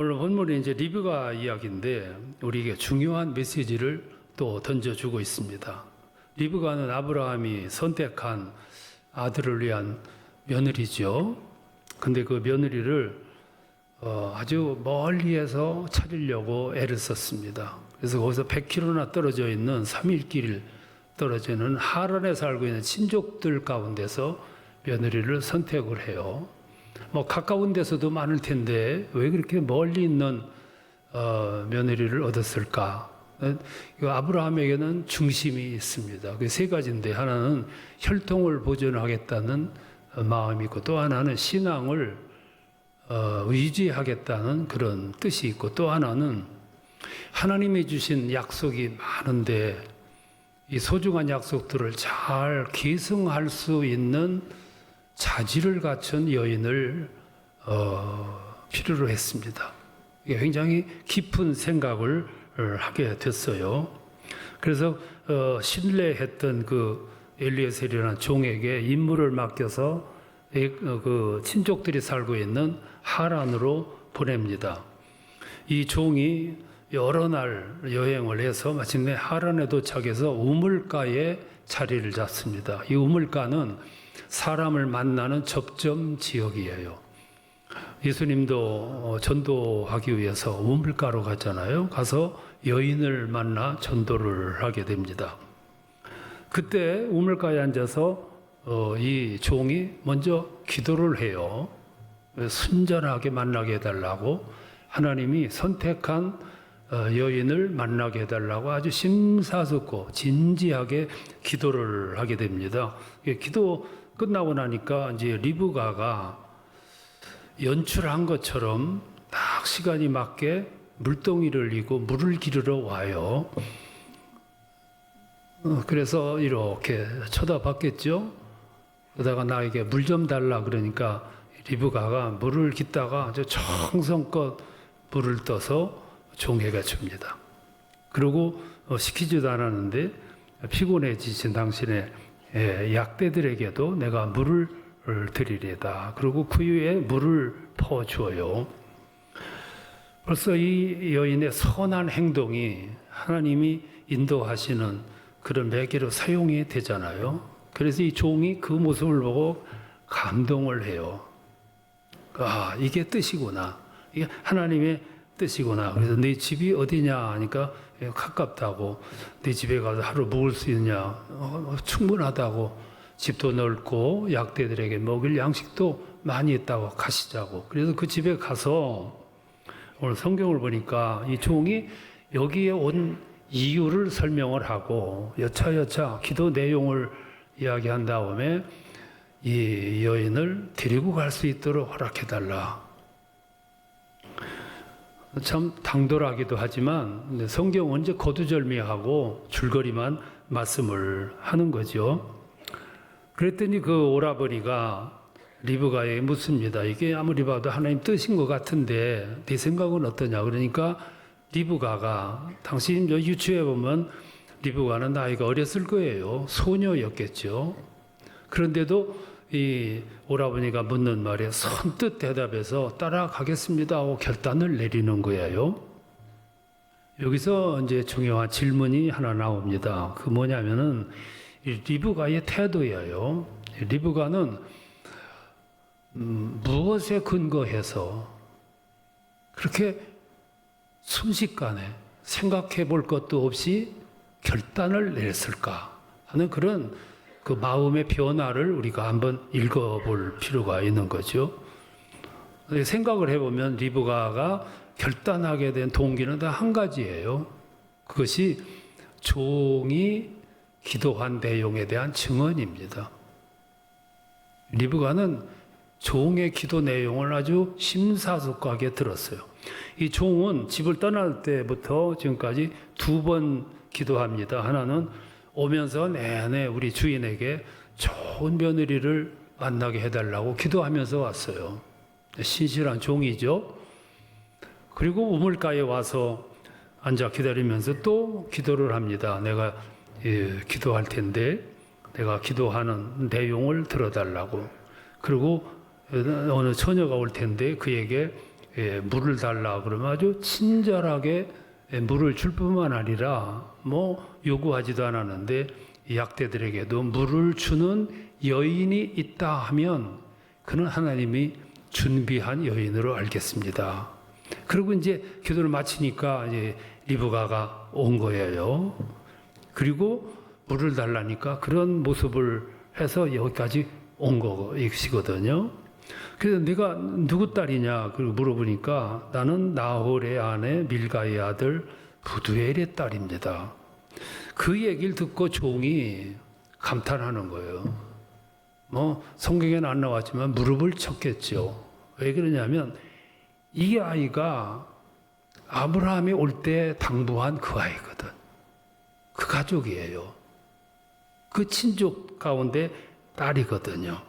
오늘 본문이 이제 리브가 이야기인데 우리에게 중요한 메시지를 또 던져주고 있습니다. 리브가는 아브라함이 선택한 아들을 위한 며느리죠. 근데 그 며느리를 아주 멀리에서 찾으려고 애를 썼습니다. 그래서 거기서 100km나 떨어져 있는 3일길 떨어지는 하란에 살고 있는 친족들 가운데서 며느리를 선택을 해요. 뭐 가까운 데서도 많을 텐데 왜 그렇게 멀리 있는 며느리를 얻었을까? 아브라함에게는 중심이 있습니다. 그 세 가지인데 하나는 혈통을 보존하겠다는 마음이 있고 또 하나는 신앙을 유지하겠다는 그런 뜻이 있고 또 하나는 하나님이 주신 약속이 많은데 이 소중한 약속들을 잘 계승할 수 있는 자질을 갖춘 여인을 필요로 했습니다. 이게 굉장히 깊은 생각을 하게 됐어요. 그래서 신뢰했던 그 엘리에셀이라는 종에게 임무를 맡겨서 그 친족들이 살고 있는 하란으로 보냅니다. 이 종이 여러 날 여행을 해서 마침내 하란에 도착해서 우물가에 자리를 잡습니다. 이 우물가는 사람을 만나는 접점 지역이에요. 예수님도 전도하기 위해서 우물가로 갔잖아요. 가서 여인을 만나 전도를 하게 됩니다. 그때 우물가에 앉아서 이 종이 먼저 기도를 해요. 순전하게 만나게 해달라고, 하나님이 선택한 여인을 만나게 해달라고 아주 심사숙고 진지하게 기도를 하게 됩니다. 기도 끝나고 나니까 이제 리브가가 연출한 것처럼 딱 시간이 맞게 물동이를 이고 물을 기르러 와요. 그래서 이렇게 쳐다봤겠죠. 그러다가 나에게 물 좀 달라 그러니까 리브가가 물을 깃다가 아주 정성껏 물을 떠서 종에게 줍니다. 그리고 시키지도 않았는데 피곤해지신 당신의 약대들에게도 내가 물을 드리리다. 그리고 그 위에 물을 퍼주어요. 벌써 이 여인의 선한 행동이 하나님이 인도하시는 그런 매개로 사용이 되잖아요. 그래서 이 종이 그 모습을 보고 감동을 해요. 아, 이게 뜻이구나. 이게 하나님의 뜻이구나. 그래서 네 집이 어디냐 하니까 가깝다고, 네 집에 가서 하루 묵을 수 있냐, 충분하다고, 집도 넓고 약대들에게 먹일 양식도 많이 있다고, 가시자고. 그래서 그 집에 가서 오늘 성경을 보니까 이 종이 여기에 온 이유를 설명을 하고 여차여차 기도 내용을 이야기한 다음에 이 여인을 데리고 갈 수 있도록 허락해달라. 참 당돌하기도 하지만 성경은 이제 거두절미하고 줄거리만 말씀을 하는 거죠. 그랬더니 그 오라버니가 리브가에게 묻습니다. 이게 아무리 봐도 하나님 뜻인 것 같은데 네 생각은 어떠냐. 그러니까 리브가가, 당신 유추해 보면 리브가는 나이가 어렸을 거예요. 소녀였겠죠. 그런데도 이 오라버니가 묻는 말에 선뜻 대답해서 따라가겠습니다 하고 결단을 내리는 거예요. 여기서 이제 중요한 질문이 하나 나옵니다. 그 뭐냐면은 리브가의 태도예요. 리브가는 무엇에 근거해서 그렇게 순식간에 생각해 볼 것도 없이 결단을 냈을까 하는 그런 그 마음의 변화를 우리가 한번 읽어볼 필요가 있는 거죠. 생각을 해보면 리브가가 결단하게 된 동기는 다 한 가지예요. 그것이 종이 기도한 내용에 대한 증언입니다. 리브가는 종의 기도 내용을 아주 심사숙고하게 들었어요. 이 종은 집을 떠날 때부터 지금까지 2번 기도합니다. 하나는 오면서 내내 우리 주인에게 좋은 며느리를 만나게 해달라고 기도하면서 왔어요. 신실한 종이죠. 그리고 우물가에 와서 앉아 기다리면서 또 기도를 합니다. 내가 기도할 텐데 내가 기도하는 내용을 들어달라고. 그리고 어느 처녀가 올 텐데 그에게 물을 달라 그러면 아주 친절하게 물을 줄 뿐만 아니라 뭐 요구하지도 않았는데 약대들에게도 물을 주는 여인이 있다 하면 그는 하나님이 준비한 여인으로 알겠습니다. 그리고 이제 기도를 마치니까 이제 리브가가 온 거예요. 그리고 물을 달라니까 그런 모습을 해서 여기까지 온 것이거든요. 그래서 내가 누구 딸이냐 그리고 물어보니까 나는 나홀의 아내 밀가의 아들 부두엘의 딸입니다. 그 얘기를 듣고 종이 감탄하는 거예요. 뭐 성경에는 안 나왔지만 무릎을 쳤겠죠. 왜 그러냐면 이 아이가 아브라함이 올 때 당부한 그 아이거든. 그 가족이에요. 그 친족 가운데 딸이거든요.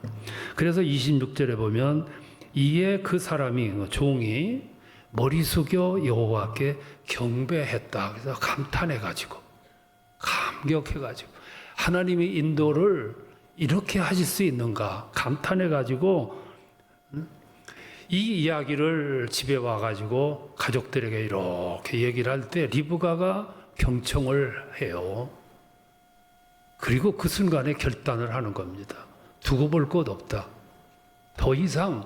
그래서 26절에 보면 이에 그 사람이 종이 머리 숙여 여호와께 경배했다. 그래서 감탄해가지고 감격해가지고 하나님의 인도를 이렇게 하실 수 있는가 감탄해가지고 이 이야기를 집에 와가지고 가족들에게 이렇게 얘기를 할 때 리브가가 경청을 해요. 그리고 그 순간에 결단을 하는 겁니다. 두고 볼 것 없다. 더 이상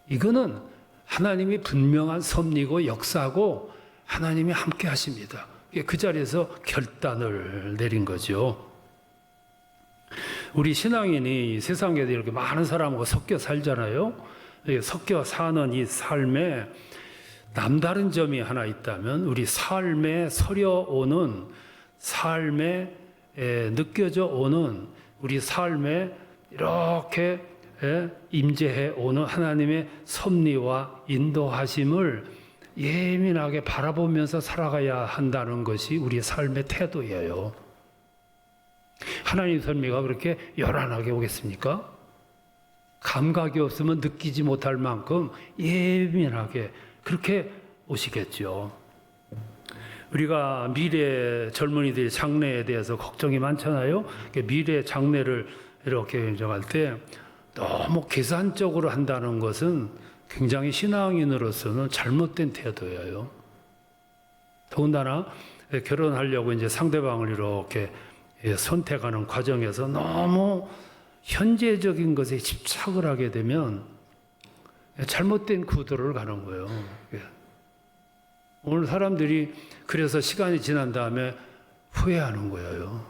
이거는 하나님이 분명한 섭리고 역사고 하나님이 함께 하십니다. 그 자리에서 결단을 내린 거죠. 우리 신앙인이 세상에 이렇게 많은 사람하고 섞여 살잖아요. 섞여 사는 이 삶에 남다른 점이 하나 있다면 우리 삶에 서려오는 삶에 느껴져 오는 우리 삶에 이렇게 임재해 오는 하나님의 섭리와 인도하심을 예민하게 바라보면서 살아가야 한다는 것이 우리의 삶의 태도예요. 하나님의 섭리가 그렇게 요란하게 오겠습니까? 감각이 없으면 느끼지 못할 만큼 예민하게 그렇게 오시겠죠. 우리가 미래 젊은이들의 장래에 대해서 걱정이 많잖아요. 미래 장래를 이렇게 정할 때 너무 계산적으로 한다는 것은 굉장히 신앙인으로서는 잘못된 태도예요. 더군다나 결혼하려고 이제 상대방을 이렇게 선택하는 과정에서 너무 현재적인 것에 집착을 하게 되면 잘못된 구도를 가는 거예요. 오늘 사람들이 그래서 시간이 지난 다음에 후회하는 거예요.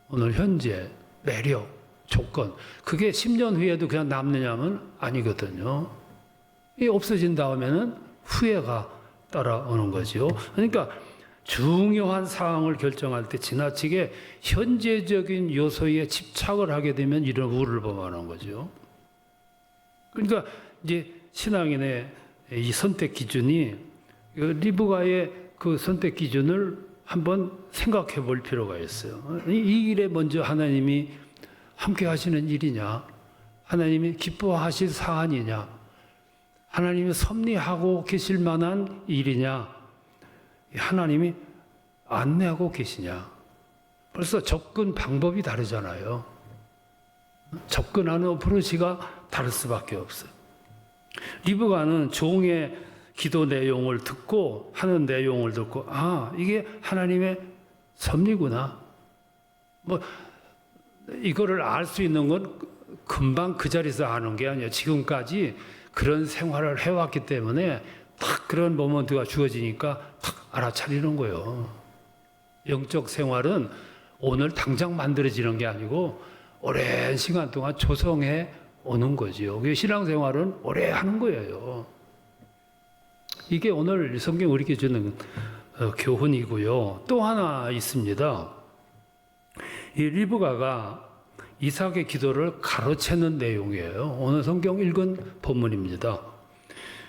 오늘 현재, 매력, 조건 그게 10년 후에도 그냥 남느냐면 아니거든요. 이 없어진 다음에는 후회가 따라오는 거죠. 그러니까 중요한 사항을 결정할 때 지나치게 현재적인 요소에 집착을 하게 되면 이런 우를 범하는 거죠. 그러니까 이제 신앙인의 이 선택 기준이 리브가의 그 선택 기준을 한번 생각해 볼 필요가 있어요. 이 일에 먼저 하나님이 함께 하시는 일이냐? 하나님이 기뻐하실 사안이냐? 하나님이 섭리하고 계실 만한 일이냐? 하나님이 안내하고 계시냐? 벌써 접근 방법이 다르잖아요. 접근하는 어프로치가 다를 수밖에 없어요. 리브가는 종의 기도 내용을 듣고 하는 내용을 듣고 이게 하나님의 섭리구나. 뭐 이거를 알 수 있는 건 금방 그 자리에서 아는 게 아니에요. 지금까지 그런 생활을 해왔기 때문에 딱 그런 모먼트가 주어지니까 딱 알아차리는 거예요. 영적 생활은 오늘 당장 만들어지는 게 아니고 오랜 시간 동안 조성해 오는 거지요. 신앙생활은 오래 하는 거예요. 이게 오늘 성경 우리에게 주는 교훈이고요. 또 하나 있습니다. 이 리브가가 이삭의 기도를 가로채는 내용이에요. 오늘 성경 읽은 본문입니다.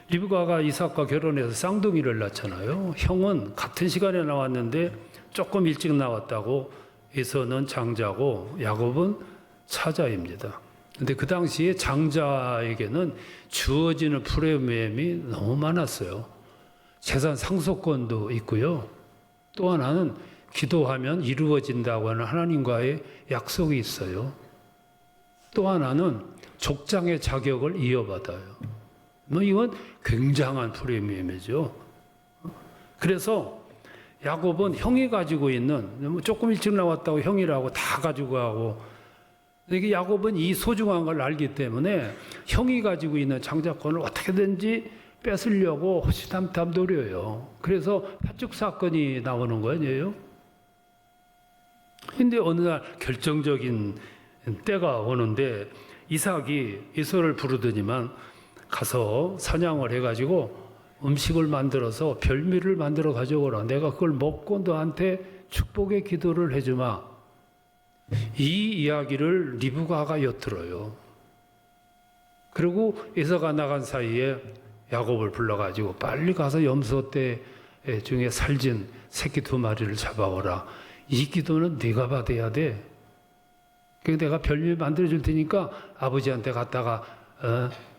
리브가가 이삭과 결혼해서 쌍둥이를 낳잖아요. 형은 같은 시간에 나왔는데 조금 일찍 나왔다고 에서는 장자고 야곱은 차자입니다. 근데 그 당시에 장자에게는 주어지는 프리미엄이 너무 많았어요. 재산 상속권도 있고요. 또 하나는 기도하면 이루어진다고 하는 하나님과의 약속이 있어요. 또 하나는 족장의 자격을 이어받아요. 뭐 이건 굉장한 프리미엄이죠. 그래서 야곱은 형이 가지고 있는 뭐 조금 일찍 나왔다고 형이라고 다 가지고 가고, 이게 야곱은 이 소중한 걸 알기 때문에 형이 가지고 있는 장자권을 어떻게든지 뺏으려고 호시탐탐 노려요. 그래서 팥죽 사건이 나오는 거 아니에요? 근데 어느 날 결정적인 때가 오는데 이삭이 에서를 부르더니만 가서 사냥을 해가지고 음식을 만들어서 별미를 만들어 가져오라. 내가 그걸 먹고 너한테 축복의 기도를 해주마. 이 이야기를 리브가가 엿들어요. 그리고 에서가 나간 사이에 야곱을 불러가지고 빨리 가서 염소떼 중에 살진 새끼 2마리를 잡아오라. 이 기도는 네가 받아야 돼. 그래서 내가 별미 만들어 줄 테니까 아버지한테 갖다가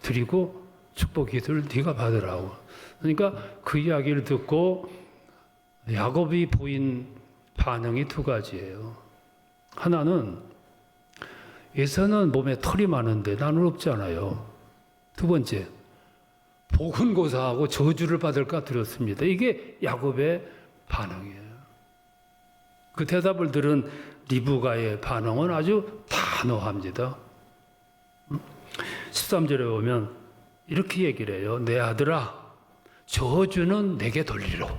드리고 축복 기도를 네가 받으라고. 그러니까 그 이야기를 듣고 야곱이 보인 반응이 2가지예요. 하나는 에서는 몸에 털이 많은데 나는 없잖아요. 2번째, 복은 고사하고 저주를 받을까 두렵습니다. 이게 야곱의 반응이에요. 그 대답을 들은 리브가의 반응은 아주 단호합니다. 13절에 보면 이렇게 얘기를 해요. 내 아들아, 저주는 내게 돌리로.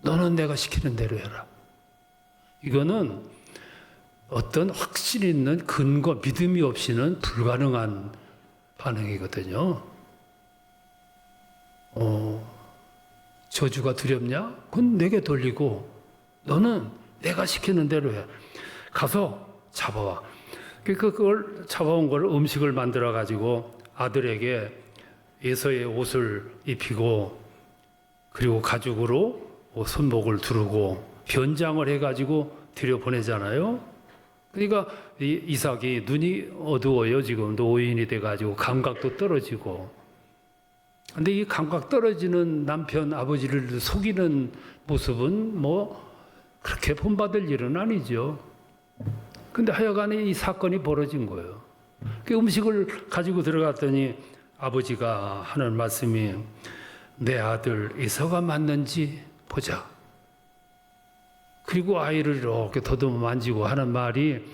너는 내가 시키는 대로 해라. 이거는 어떤 확신 있는 근거, 믿음이 없이는 불가능한 반응이거든요. 저주가 두렵냐? 그건 내게 돌리고 너는 내가 시키는 대로 해. 가서 잡아와. 그걸 잡아온 걸 음식을 만들어 가지고 아들에게 에서의 옷을 입히고 그리고 가죽으로 손목을 두르고 변장을 해가지고 들여보내잖아요. 그러니까 이삭이 눈이 어두워요. 지금 노인이 돼가지고 감각도 떨어지고. 근데 이 감각 떨어지는 남편 아버지를 속이는 모습은 뭐 그렇게 본받을 일은 아니죠. 근데 하여간에 이 사건이 벌어진 거예요. 그 음식을 가지고 들어갔더니 아버지가 하는 말씀이 내 아들 에서가 맞는지 보자. 그리고 아이를 이렇게 더듬어 만지고 하는 말이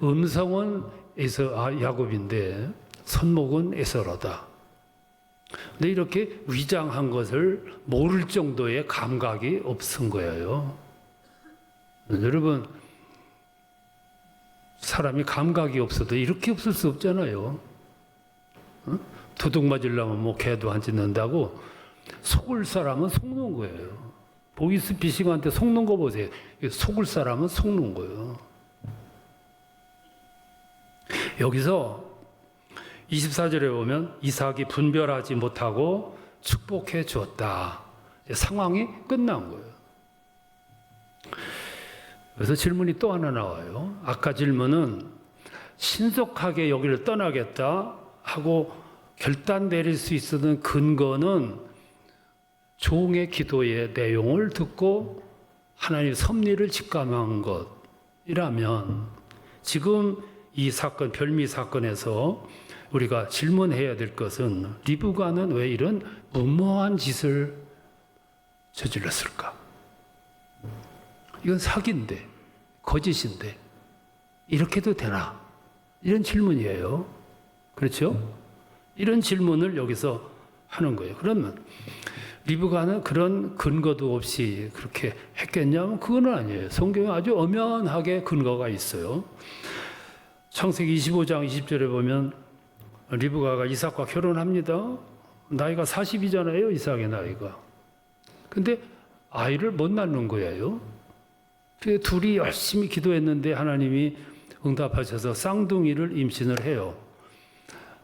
음성은 야곱인데 손목은 에서로다. 근데 이렇게 위장한 것을 모를 정도의 감각이 없은 거예요. 여러분, 사람이 감각이 없어도 이렇게 없을 수 없잖아요. 도둑 맞으려면 뭐 개도 안 짖는다고 속을 사람은 속는 거예요. 보이스피싱한테 속는 거 보세요. 속을 사람은 속는 거예요. 여기서 24절에 보면 이삭이 분별하지 못하고 축복해 주었다. 상황이 끝난 거예요. 그래서 질문이 또 하나 나와요. 아까 질문은 신속하게 여기를 떠나겠다 하고 결단 내릴 수 있었던 근거는 종의 기도의 내용을 듣고 하나님의 섭리를 직감한 것이라면 지금 이 사건, 별미 사건에서 우리가 질문해야 될 것은 리브가는 왜 이런 무모한 짓을 저질렀을까? 이건 사기인데, 거짓인데 이렇게도 되나? 이런 질문이에요. 그렇죠? 이런 질문을 여기서 하는 거예요. 그러면 리브가는 그런 근거도 없이 그렇게 했겠냐면 그건 아니에요. 성경에 아주 엄연하게 근거가 있어요. 창세기 25장 20절에 보면 리브가가 이삭과 결혼합니다. 나이가 40이잖아요. 이삭의 나이가. 근데 아이를 못 낳는 거예요. 둘이 열심히 기도했는데 하나님이 응답하셔서 쌍둥이를 임신을 해요.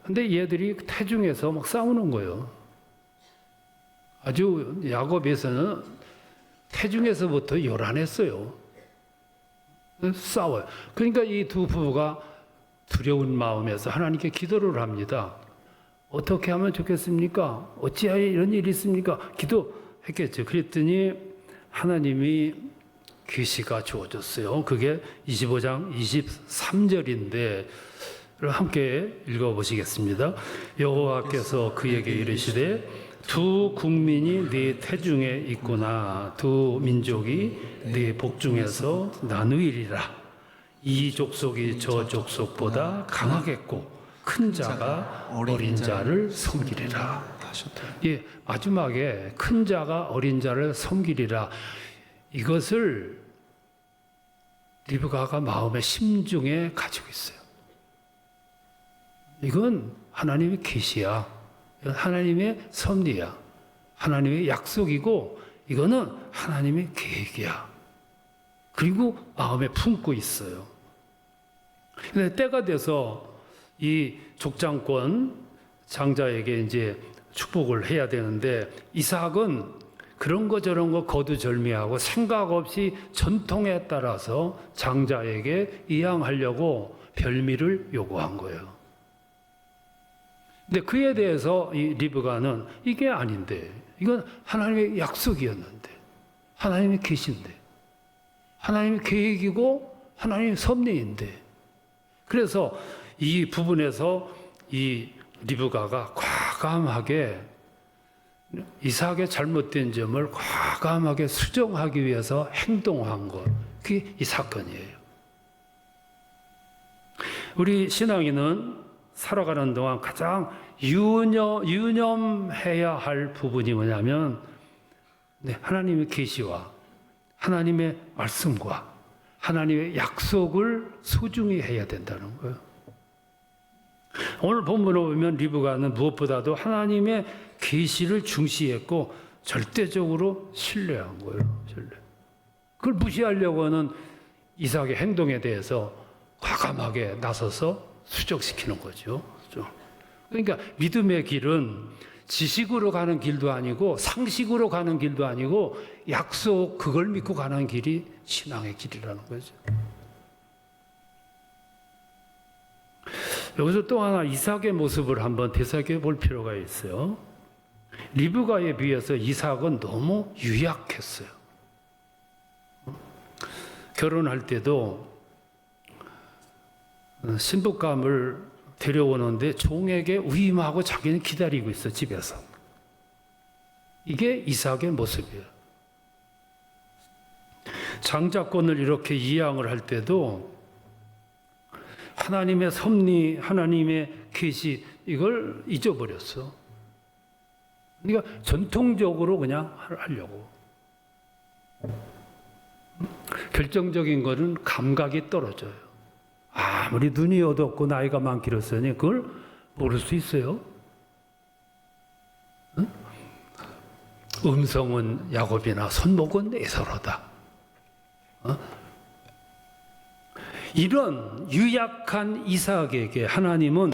근데 얘들이 태중에서 막 싸우는 거예요. 아주 야곱에서는 태중에서부터 요란했어요. 싸워요. 그러니까 이 2 부부가 두려운 마음에서 하나님께 기도를 합니다. 어떻게 하면 좋겠습니까? 어찌하여 이런 일이 있습니까? 기도했겠죠. 그랬더니 하나님이 계시가 주어졌어요. 그게 25장 23절인데 함께 읽어보시겠습니다. 여호와께서 그에게 이르시되 두 국민이 네 태중에 있구나. 두 민족이 네 복중에서 나누이리라. 이 족속이 저 족속보다 강하겠고 큰 자가 어린 자를 섬기리라. 예, 마지막에 큰 자가 어린 자를 섬기리라. 이것을 리브가가 마음의 심중에 가지고 있어요. 이건 하나님의 계시야. 하나님의 섭리야. 하나님의 약속이고 이거는 하나님의 계획이야. 그리고 마음에 품고 있어요. 근데 때가 돼서 이 족장권 장자에게 이제 축복을 해야 되는데 이삭은 그런 거 저런 거 거두절미하고 생각 없이 전통에 따라서 장자에게 이양하려고 별미를 요구한 거예요. 근데 그에 대해서 이 리브가는 이게 아닌데, 이건 하나님의 약속이었는데, 하나님의 계시인데, 하나님의 계획이고 하나님의 섭리인데, 그래서 이 부분에서 이 리브가가 과감하게 이삭의 잘못된 점을 과감하게 수정하기 위해서 행동한 것, 그게 이 사건이에요. 우리 신앙인은 살아가는 동안 가장 유념해야 할 부분이 뭐냐면 하나님의 계시와 하나님의 말씀과 하나님의 약속을 소중히 해야 된다는 거예요. 오늘 본문을 보면 리브가는 무엇보다도 하나님의 계시를 중시했고 절대적으로 신뢰한 거예요. 그걸 무시하려고 하는 이삭의 행동에 대해서 과감하게 나서서 수정시키는 거죠. 그러니까 믿음의 길은 지식으로 가는 길도 아니고 상식으로 가는 길도 아니고 약속 그걸 믿고 가는 길이 신앙의 길이라는 거죠. 여기서 또 하나 이삭의 모습을 한번 되새겨 볼 필요가 있어요. 리브가에 비해서 이삭은 너무 유약했어요. 결혼할 때도 신부감을 데려오는데 종에게 위임하고 자기는 기다리고 있어, 집에서. 이게 이삭의 모습이에요. 장자권을 이렇게 이양을 할 때도 하나님의 섭리, 하나님의 계시 이걸 잊어버렸어. 그러니까 전통적으로 그냥 하려고. 결정적인 거는 감각이 떨어져요. 아무리 눈이 어둡고 나이가 많 길었으니 그걸 모를 수 있어요. 응? 음성은 야곱이나 손목은 에서로다. 이런 유약한 이삭에게 하나님은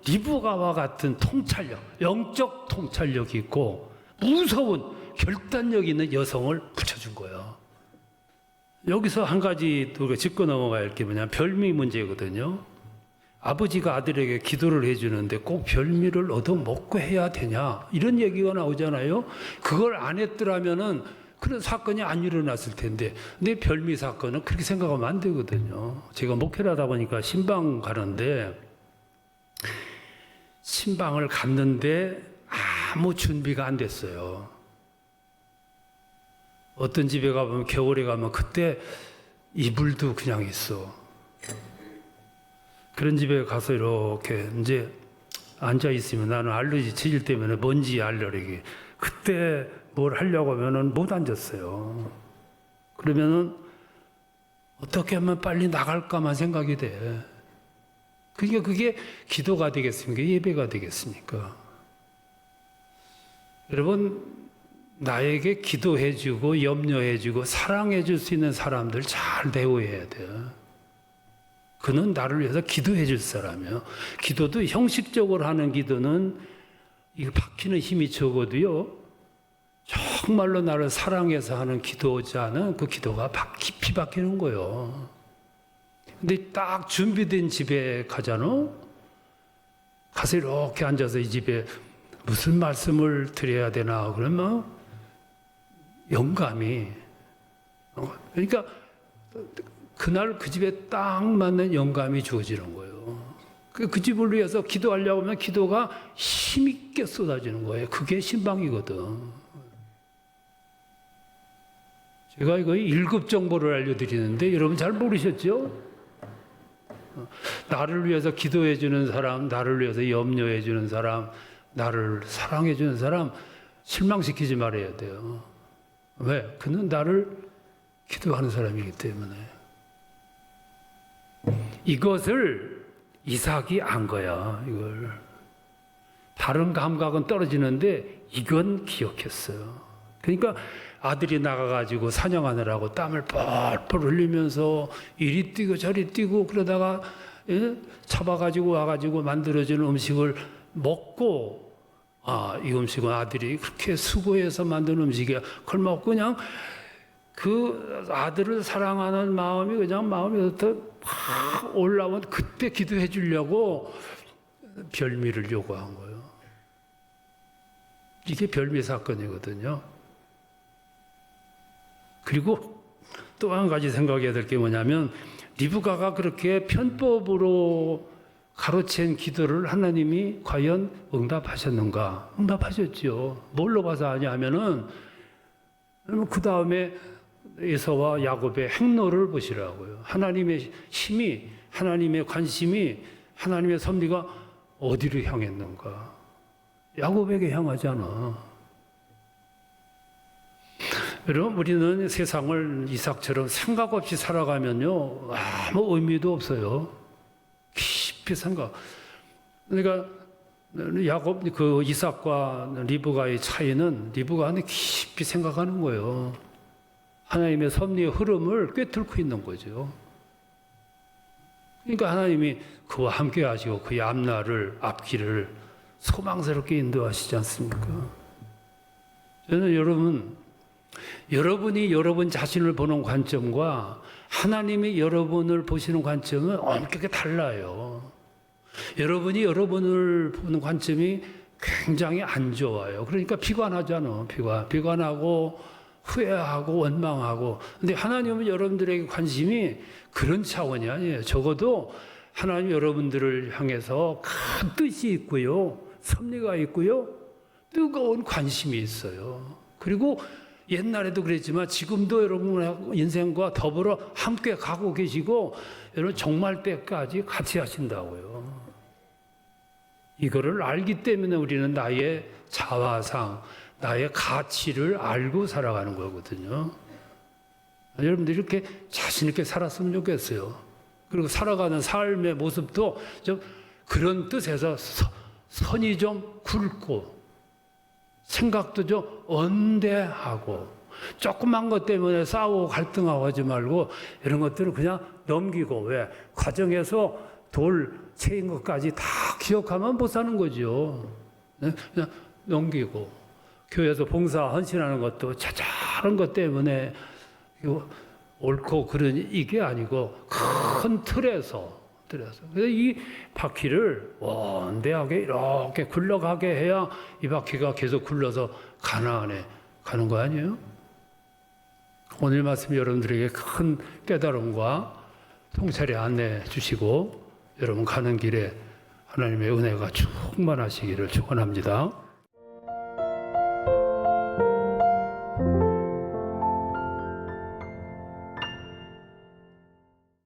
리브가와 같은 통찰력, 영적 통찰력이 있고 무서운 결단력 있는 여성을 붙여준 거예요. 여기서 한 가지 또 짚고 넘어가야 할 게 뭐냐면 별미 문제거든요. 아버지가 아들에게 기도를 해주는데 꼭 별미를 얻어먹고 해야 되냐 이런 얘기가 나오잖아요. 그걸 안 했더라면은 그런 사건이 안 일어났을 텐데, 근데 별미 사건은 그렇게 생각하면 안 되거든요. 제가 목회를 하다 보니까 신방 가는데 신방을 갔는데 아무 준비가 안 됐어요. 어떤 집에 가보면 겨울에 가면 그때 이불도 그냥 있어. 그런 집에 가서 이렇게 이제 앉아 있으면 나는 알러지 체질 때문에 먼지 알러르기. 그때 뭘 하려고 하면은 못 앉았어요. 그러면은 어떻게 하면 빨리 나갈까만 생각이 돼. 그게 기도가 되겠습니까? 예배가 되겠습니까? 여러분, 나에게 기도해주고 염려해주고 사랑해줄 수 있는 사람들 잘 대우해야 돼요. 그는 나를 위해서 기도해줄 사람이에요. 기도도 형식적으로 하는 기도는 이거 박히는 힘이 적어도요, 정말로 나를 사랑해서 하는 기도자는 그 기도가 깊이 박히는 거예요. 근데 딱 준비된 집에 가잖아. 가서 이렇게 앉아서 이 집에 무슨 말씀을 드려야 되나 그러면 영감이, 그러니까 그날 그 집에 딱 맞는 영감이 주어지는 거예요. 그 집을 위해서 기도하려고 하면 기도가 힘있게 쏟아지는 거예요. 그게 신방이거든. 제가 이거 1급 정보를 알려드리는데 여러분 잘 모르셨죠? 나를 위해서 기도해 주는 사람, 나를 위해서 염려해 주는 사람, 나를 사랑해 주는 사람 실망시키지 말아야 돼요. 왜? 그는 나를 기도하는 사람이기 때문에. 이것을 이삭이 안 거야, 이걸. 다른 감각은 떨어지는데 이건 기억했어요. 그러니까 아들이 나가가지고 사냥하느라고 땀을 뻘뻘 흘리면서 이리 뛰고 저리 뛰고 그러다가 잡아가지고 와가지고 만들어주는 음식을 먹고 이 음식은 아들이 그렇게 수고해서 만든 음식이야. 그걸 먹고 그냥 그 아들을 사랑하는 마음이 그냥 마음에서부터 막 올라오면 그때 기도해 주려고 별미를 요구한 거예요. 이게 별미 사건이거든요. 그리고 또 한 가지 생각해야 될 게 뭐냐면 리브가가 그렇게 편법으로 가로챈 기도를 하나님이 과연 응답하셨는가? 응답하셨죠. 뭘로 봐서 하냐면은 그 다음에 에서와 야곱의 행로를 보시라고요. 하나님의 힘이, 하나님의 관심이, 하나님의 섭리가 어디로 향했는가? 야곱에게 향하잖아. 여러분, 우리는 세상을 이삭처럼 생각 없이 살아가면요, 아무 의미도 없어요. 깊이 생각. 그러니까 야곱, 그 이삭과 리브가의 차이는 리브가는 깊이 생각하는 거예요. 하나님의 섭리의 흐름을 꿰뚫고 있는 거죠. 그러니까 하나님이 그와 함께 하시고 그의 앞길을 소망스럽게 인도하시지 않습니까? 저는 여러분이 여러분 자신을 보는 관점과 하나님이 여러분을 보시는 관점은 엄격하게 달라요. 여러분이 여러분을 보는 관점이 굉장히 안 좋아요. 그러니까 비관하잖아. 비관하고 후회하고 원망하고. 근데 하나님은 여러분들에게 관심이 그런 차원이 아니에요. 적어도 하나님 여러분들을 향해서 큰 뜻이 있고요. 섭리가 있고요. 뜨거운 관심이 있어요. 그리고 옛날에도 그랬지만 지금도 여러분의 인생과 더불어 함께 가고 계시고 여러분 종말 때까지 같이 하신다고요. 이거를 알기 때문에 우리는 나의 자화상, 나의 가치를 알고 살아가는 거거든요. 여러분들 이렇게 자신 있게 살았으면 좋겠어요. 그리고 살아가는 삶의 모습도 좀 그런 뜻에서 선이 좀 굵고 생각도 좀 언대하고 조그만 것 때문에 싸우고 갈등하고 하지 말고 이런 것들은 그냥 넘기고 왜 과정에서 돌 채인 것까지 다 기억하면 못 사는 거죠. 그냥 넘기고 교회에서 봉사 헌신하는 것도 자잘한 것 때문에 옳고 그런 이게 아니고 큰 틀에서 그래서 이 바퀴를 원대하게 이렇게 굴러가게 해야 이 바퀴가 계속 굴러서 가나안에 가는 거 아니에요? 오늘 말씀 여러분들에게 큰 깨달음과 통찰의 안내해 주시고 여러분 가는 길에 하나님의 은혜가 충만하시기를 축원합니다.